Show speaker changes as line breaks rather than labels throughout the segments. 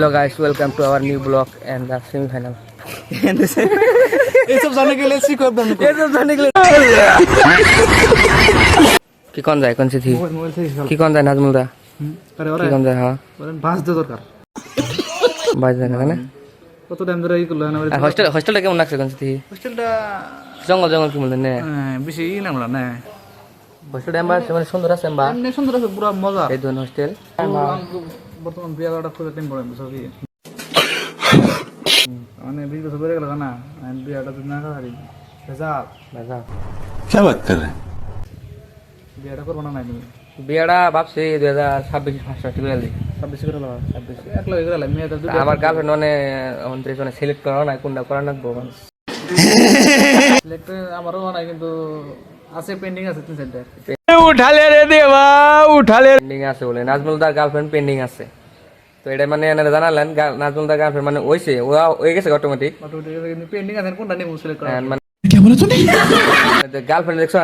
Hello guys, welcome to our new vlog and the semi-final.
ये सब जाने के लिए सीखो एकदम
ये सब जाने के लिए कि कौन जाए कौन सी थी
मोबाइल से
कि कौन जाए नाजमुल दा
अरे
कि कौन जाए हाँ
बास दे दरकार
बाज जाए ना
কত টাইম ধরে ই করলো না
আর হস্টেলটা কেমন লাগছে কোন सी थी
হোস্টেলটা
জঙ্গল জঙ্গল কি বললেন না
বেশি ই নামলা না
হোস্টেলটা আমার মানে সুন্দর আছে বা
এমনি সুন্দর আছে পুরো মজা
এই দুন হোস্টেল
বর্তমান বিয়াটা খুব টাইম পড়ে বুঝছো কি মানে 20 বছর পরে গেল না বিয়াটা তো না করি হিসাব
বাজা
क्या बात कर रहे हैं
বিয়াটা করব না তুমি
বিয়াটা ভাবছি 2026 ফার্স্ট ঠিক আছে
26 করে লাও 26 একলা হয়ে গেল মেয়েটা
আমার গার্লফ্রেন্ড মানে 29 মানে সিলেক্ট করা না কোনটা করা না বল
সিলেক্ট আমারও নাই কিন্তু আছে পেন্ডিং আছে 3-4টা
উঠালে রে দেবা উঠালে পেন্ডিং আছে বলে নাজমুলদার গার্লফ্রেন্ড পেন্ডিং আছে তো এটা মানে এনারা জানালেন নাজমুলদার গার্লফ্রেন্ড মানে হইছে ওয়া হয়ে গেছে অটোমেটিক
কিন্তু পেন্ডিং আছে কোনটা নিব সিলেক্ট করা
মানে গার্লফ্রেন্ড দেখছো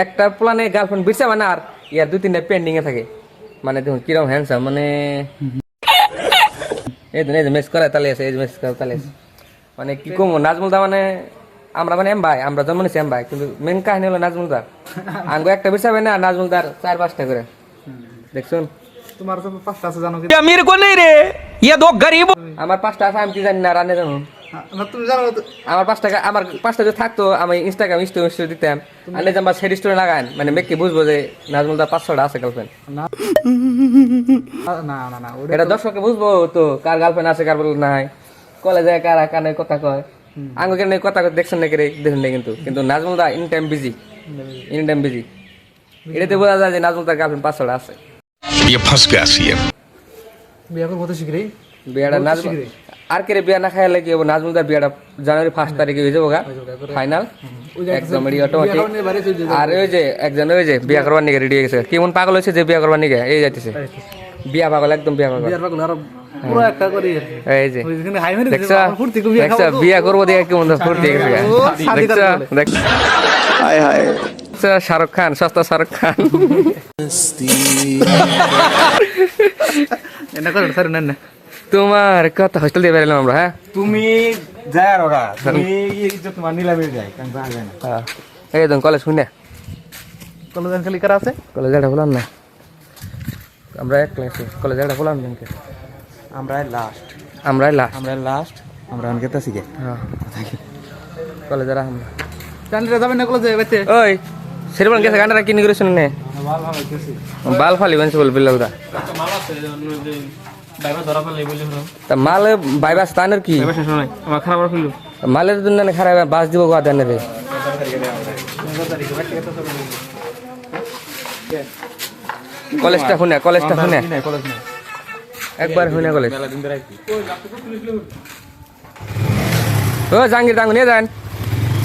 একটা প্ল্যানে গার্লফ্রেন্ড বিরসা মানে আর ইয়ার 2-3টা পেন্ডিং এ থাকে মানে দেখুন কিরকম হ্যান্ডসাম মানে এই দিন এই যে মেস করে তালে আছে এই মেস করে তালে মানে কি কম নাজমুলদা মানে আমরা মানে এম ভাই আমরা জন্ম নিছি এম ভাই কিন্তু মেন কাহিনী হলো নাজমুলদার আঙ্গো একটা বিরসাবে না নাজমুলদার 4-5টা করে দেখছুন
তোমার তো 5টা আছে জানো কি
मेरे को नहीं रे ये दो गरीब আমার 5টা আছে আমি কি জানি না রানে জানো
না তুমি জানো
আমার 5 টাকা আমার 5 টাকা থাকতো আমি ইনস্টাগ্রাম স্টোরি দিতাম আনে জাম্বা সেড স্টোরি লাগান মানে মেকি বুঝবো যে নাজমুলদার 500টা আছে গার্লফ্রেন্ড
না না না না
এটা দর্শককে বুঝবো তো কার গার্লফ্রেন্ড আছে কার বল নাই কলেজে কারা কানে কথা কয় আঙ্গো কেন কথা দেখছেন নাকি রে দেখেন না কিন্তু নাজমুলদা ইন টাইম বিজি এটাতে বোঝা যায় যে নাজমুলদার গার্লফ্রেন্ড 500টা আছে
ये फंस गया सीएम
বিয়া করব তো শিগগিরই
বিয়াটা নাজমুল আর কে বিয়া না খাইলে কি হবে নাজমুলদার বিয়াটা জানুয়ারি 1 তারিখে হয়ে যাবো গা ফাইনাল একদম রেডি অটোমেটিক আর ওই যে একজন ওই যে বিয়া করবার নিকে রেডি হয়ে গেছে কেমন পাগল হয়েছে যে বিয়া করবার নিকে এই যাইতেছে বিয়া পাগল একদম বিয়া পাগল
আর পুরো একটা করি
এই যে
ওইখানে হাই মেরে
দেখছো
ফুর্তি কো বিয়া
দেখছো বিয়া করবো দেখে কেমন ফুর্তি গেছে দেখছো দেখছো হায় হায় শাহরুখ খান সস্তা শাহরুখ খান
এনা করে স্যার না
তোমার কথা হোস্টেল দিয়ে বেরলাম আমরা হ্যাঁ
তুমি যায় ওরা তুমি ইজ্জত তোমার নিলামে যায় কারণ যা যায় না
হ্যাঁ এই তো কলেজ শুনে
কলেজ খালি করা আছে
কলেজ এটা বললাম না আমরা এক ক্লাসে কলেজ এটা বললাম না
আমরা লাস্ট আমরা অনেক তা শিখে
হ্যাঁ কলেজে রাখলাম
জানলে যাবেন না কলেজে বাইতে
ওই সেরকম গেছে গানটা কিনে করে শুনে নে বাল ফালি বানছে বল বিল্লাউদা তা মাল বাইবাস তানের কি
আমার খারাপ ফেললো
মালের জন্য খারাপ বাস দিব গোয়া দেন রে কলেজটা শুনে
কলেজ না
একবার শুনে কলেজ ও জাঙ্গির টাঙ্গ নিয়ে যান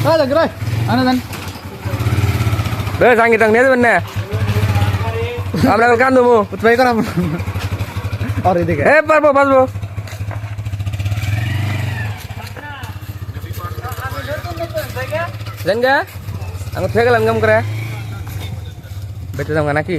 হ্যাঁ দেখ রে আনে দেন
জাঙ্গির টাঙ্গ নিয়ে যাবেন না আমরা কান দেবো
ট্রাই করা আর এদিকে
এ পারবো জানগা আমি থেকে গেলাম কাম করে বেঁচে যাবো নাকি